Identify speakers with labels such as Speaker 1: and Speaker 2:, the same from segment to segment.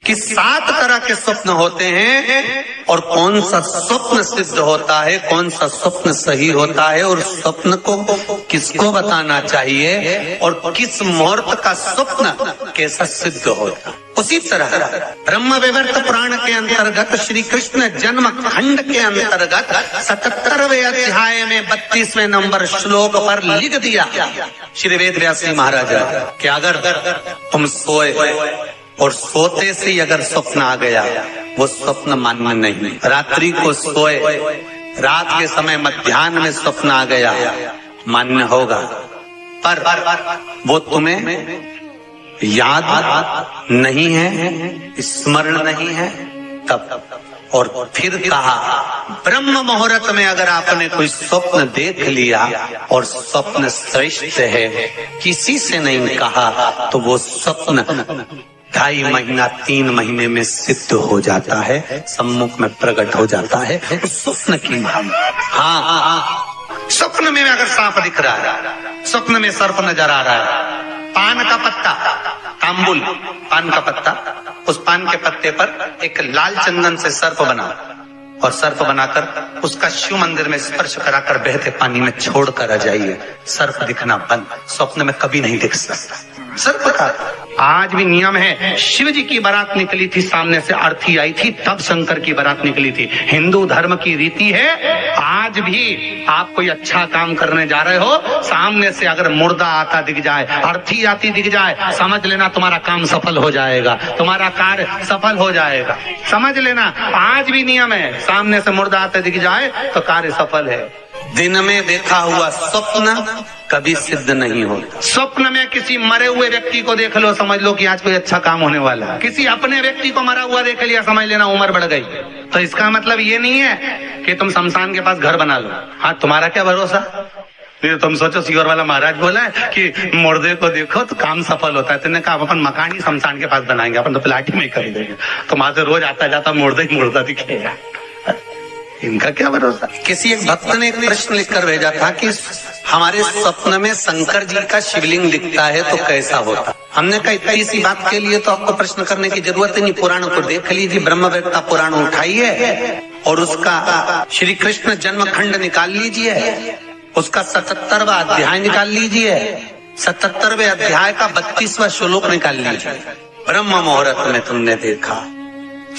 Speaker 1: कि 7 तरह के स्वप्न होते हैं और कौन सा स्वप्न सिद्ध होता है, कौन सा स्वप्न सही होता है और स्वप्न को किसको बताना चाहिए और किस मुहूर्त का स्वप्न कैसा सिद्ध होता है। उसी तरह ब्रह्म विवर्त पुराण के अंतर्गत श्री कृष्ण जन्म खंड के अंतर्गत 77वें अध्याय में 32वें नंबर श्लोक पर लिख दिया श्री वेद व्यास जी महाराज कि अगर तुम सोए और सोते से ही अगर स्वप्न आ गया वो स्वप्न मान्य नहीं। रात्रि को सोए, रात के समय मध्याह्न में स्वप्न आ गया मान्य होगा, पर वो तुम्हें याद नहीं है, स्मरण नहीं है तब। और फिर कहा ब्रह्म मुहूर्त में अगर आपने कोई स्वप्न देख लिया और स्वप्न श्रेष्ठ है, किसी से नहीं कहा, तो वो स्वप्न 2.5 महीना 3 महीने में सिद्ध हो जाता है, सम्मुख में प्रकट हो जाता है स्वप्न की। हाँ, स्वप्न में अगर सांप दिख रहा है, स्वप्न में सर्प नजर आ रहा है, पान का पत्ता, तांबुल पान का पत्ता, उस पान के पत्ते पर एक लाल चंदन से सर्प बना और सर्प बनाकर उसका शिव मंदिर में स्पर्श कराकर बहते पानी में छोड़कर आ जाइए, सर्प दिखना बंद। स्वप्न में कभी नहीं दिख सकता सर्प का। आज भी नियम है, शिव जी की बारात निकली थी, सामने से अर्थी आई थी, तब शंकर की बारात निकली थी। हिंदू धर्म की रीति है, आज भी आप कोई अच्छा काम करने जा रहे हो, सामने से अगर मुर्दा आता दिख जाए, अर्थी आती दिख जाए, समझ लेना तुम्हारा काम सफल हो जाएगा, तुम्हारा कार्य सफल हो जाएगा, समझ लेना। आज भी नियम है, सामने से मुर्दा आते दिख जाए तो कार्य सफल है। दिन में देखा हुआ स्वप्न कभी सिद्ध नहीं होता। स्वप्न में किसी मरे हुए व्यक्ति को देख लो, समझ लो कि आज कोई अच्छा काम होने वाला है। किसी अपने व्यक्ति को मरा हुआ देख लिया, समझ लेना उम्र बढ़ गई। तो इसका मतलब ये नहीं है कि तुम शमशान के पास घर बना लो। हाँ, तुम्हारा क्या भरोसा, तुम सोचो सीवर वाला महाराज बोला है कि मुर्दे को देखो तो काम सफल होता है, तुमने कहा अपन मकान ही शमशान के पास बनाएंगे, अपन तो प्लाट ही में कर देंगे, तो वहां से रोज आता जाता मुर्दा ही मुर्दा दिखेगा। इनका क्या भरोसा। किसी एक भक्त ने एक प्रश्न लिखकर भेजा था कि हमारे स्वप्न में शंकर जी का शिवलिंग दिखता है तो कैसा होता। हमने कहा इतनी सी बात के लिए तो आपको प्रश्न करने की जरूरत ही नहीं, पुराण को देख लीजिए, ब्रह्मवेत्ता पुराण उठाइए और उसका श्री कृष्ण जन्म खंड निकाल लीजिए, उसका 77वां अध्याय निकाल लीजिए, 77वें अध्याय का 32वां श्लोक निकाल लीजिए। ब्रह्म मुहूर्त में तुमने देखा,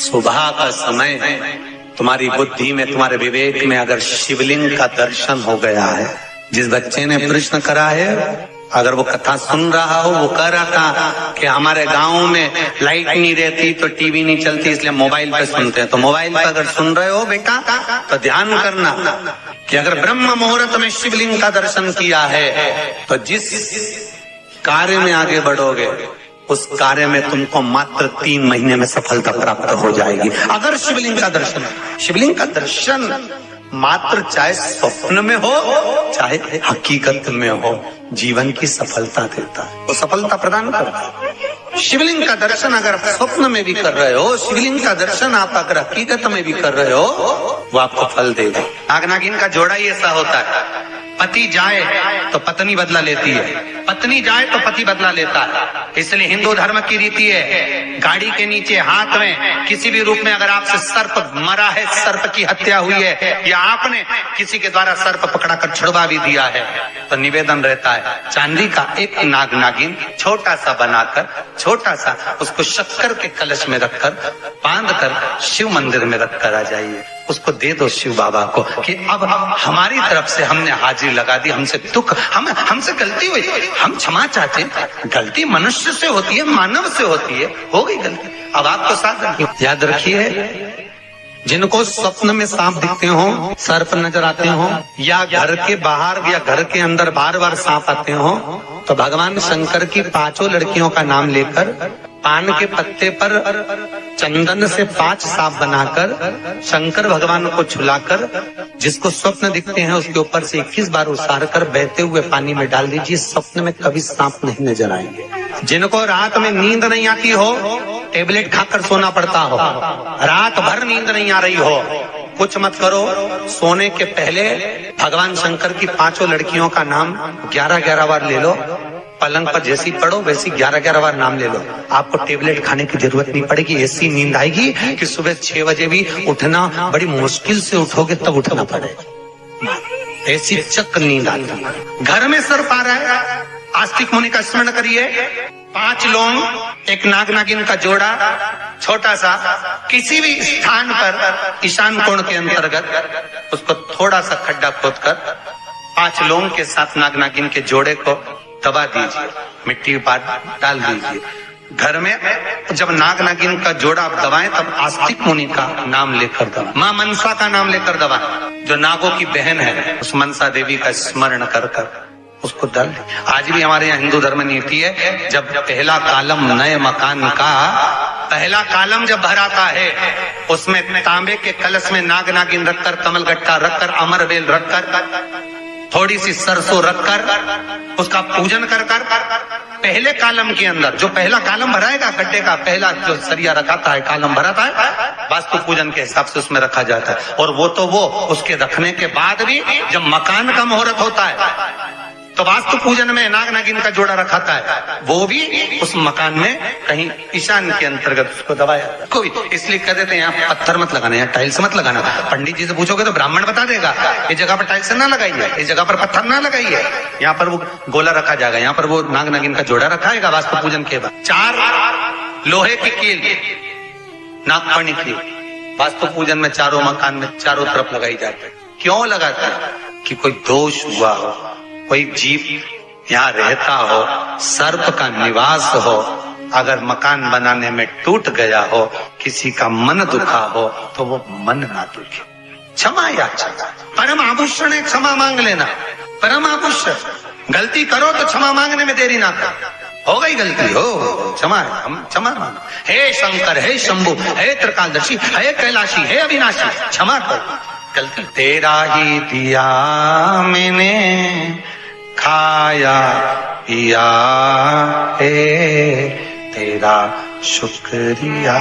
Speaker 1: सुबह का समय है, तुम्हारी बुद्धि में, तुम्हारे विवेक में अगर शिवलिंग का दर्शन हो गया है। जिस बच्चे ने प्रश्न करा है, अगर वो कथा सुन रहा हो, वो कह रहा था कि हमारे गांव में लाइट नहीं रहती तो टीवी नहीं चलती, इसलिए मोबाइल पे सुनते हैं। तो मोबाइल पे अगर सुन रहे हो बेटा तो ध्यान करना कि अगर ब्रह्म मुहूर्त में शिवलिंग का दर्शन किया है तो जिस कार्य में आगे बढ़ोगे उस कार्य में तुमको मात्र 3 महीने में सफलता प्राप्त हो जाएगी। अगर शिवलिंग का दर्शन, शिवलिंग का दर्शन मात्र चाहे स्वप्न में हो चाहे हकीकत में हो, जीवन की सफलता देता है, वो सफलता प्रदान करता है। शिवलिंग का दर्शन अगर आप स्वप्न में भी कर रहे हो, शिवलिंग का दर्शन आप अगर हकीकत में भी कर रहे हो, वो आपको फल देगा। नाग नागिन का जोड़ा ही ऐसा होता है, पति जाए तो पत्नी बदला लेती है, पत्नी जाए तो पति बदला लेता है। इसलिए हिंदू धर्म की रीति है, गाड़ी के नीचे हाथ में किसी भी रूप में अगर आपसे सर्प मरा है, सर्प की हत्या हुई है, या आपने किसी के द्वारा सर्प पकड़ा कर छुड़वा भी दिया है, तो निवेदन रहता है चांदी का एक नाग नागिन छोटा सा बनाकर, छोटा सा उसको शक्कर के कलश में रखकर बांध कर शिव मंदिर में रखकर आ जाइए, उसको दे दो शिव बाबा को कि अब हमारी तरफ से हमने हाजिरी लगा दी, हमसे दुख, हमसे गलती हुई, हम क्षमा चाहते। गलती मनुष्य से होती है, मानव से होती है, हो गई गलती, अब आपको साथ याद रखिए। जिनको स्वप्न में सांप दिखते हो, सर्प नजर आते हो, या घर के बाहर या घर के अंदर बार बार सांप आते हो, तो भगवान शंकर की 5 लड़कियों का नाम लेकर पान के पत्ते पर चंदन से 5 सांप बनाकर शंकर भगवान को छुलाकर जिसको स्वप्न दिखते हैं उसके ऊपर से 21 बार उसार कर बहते हुए पानी में डाल दीजिए, स्वप्न में कभी सांप नहीं नजर आएंगे। जिनको रात में नींद नहीं आती हो, टेबलेट खाकर सोना पड़ता हो, रात भर नींद नहीं आ रही हो, कुछ मत करो, सोने के पहले भगवान शंकर की 5 लड़कियों का नाम 11-11 बार ले लो, पलंग पर जैसी पड़ो वैसी 11-11 बार नाम ले लो, आपको टेबलेट खाने की जरूरत नहीं पड़ेगी। ऐसी नींद आएगी कि सुबह 6 बजे भी उठना बड़ी मुश्किल से उठोगे तब उठना पड़ेगा, ऐसी चक नींद आती है। घर में सर्प आ रहा है, आस्तिक मुनि का स्मरण करिए। 5 लौंग, एक नाग नागिन का जोड़ा, छोटा सा, किसी भी स्थान पर ईशान कोण के अंतर्गत उसको थोड़ा सा खड्डा खोदकर 5 लौंग के साथ नाग नागिन के जोड़े को दबा दीजिए, मिट्टी के पास डाल दीजिए। घर में जब नाग नागिन का जोड़ा आप दबाएं तब आस्तिक मुनि का नाम लेकर दबाएं, मां मनसा का नाम लेकर दबाएं, जो नागों की बहन है, उस मनसा देवी का स्मरण कर कर उसको डाल। आज भी हमारे यहाँ हिंदू धर्म नीति है, जब पहला कालम नए मकान का पहला कालम जब भराता है, उसमें तांबे के कलश में नाग नागिन रखकर, कमल गट्टा रखकर, अमरवेल रखकर, थोड़ी सी सरसों रखकर उसका पूजन कर कर पहले कालम के अंदर, जो पहला कालम भराएगा गड्ढे का, पहला जो सरिया रखाता है, कालम भराता है, वास्तु पूजन के हिसाब से उसमें रखा जाता है। और वो तो वो उसके रखने के बाद भी जब मकान का मुहूर्त होता है तो वास्तु पूजन में नाग नागिन का जोड़ा रखाता है, वो भी उस मकान में कहीं ईशान के अंतर्गत उसको दबाया कोई। इसलिए कह देते हैं यहाँ पत्थर मत लगाना, यहाँ टाइल्स मत लगाना। पंडित जी से पूछोगे तो ब्राह्मण बता देगा, इस जगह पर टाइल्स ना लगाइए, इस जगह पर पत्थर ना लगाइए, यहाँ पर वो गोला रखा जाएगा, यहाँ पर वो नाग नागिन का जोड़ा रखाएगा वास्तु पूजन के बाद। 4 लोहे की कील, नागफणी की, वास्तु पूजन में चारों मकान में चारों तरफ लगाई जाती है। क्यों लगाते हैं? कि कोई दोष हुआ हो, कोई जीव यहाँ रहता हो, सर्प का निवास हो, अगर मकान बनाने में टूट गया हो, किसी का मन दुखा हो तो वो मन ना दुखे। क्षमा याचना, परम आभूषण है, क्षमा मांग लेना, परम आभूषण। गलती करो तो क्षमा मांगने में देरी ना करो, हो गई गलती हो, क्षमा है, हम क्षमा मांगो। हे शंकर, हे शंभु, हे त्रिकालदर्शी, हे कैलाशी, हे अविनाशी, क्षमा करो गलती। तेरा ही दिया मैंने खाया पिया है, तेरा शुक्रिया।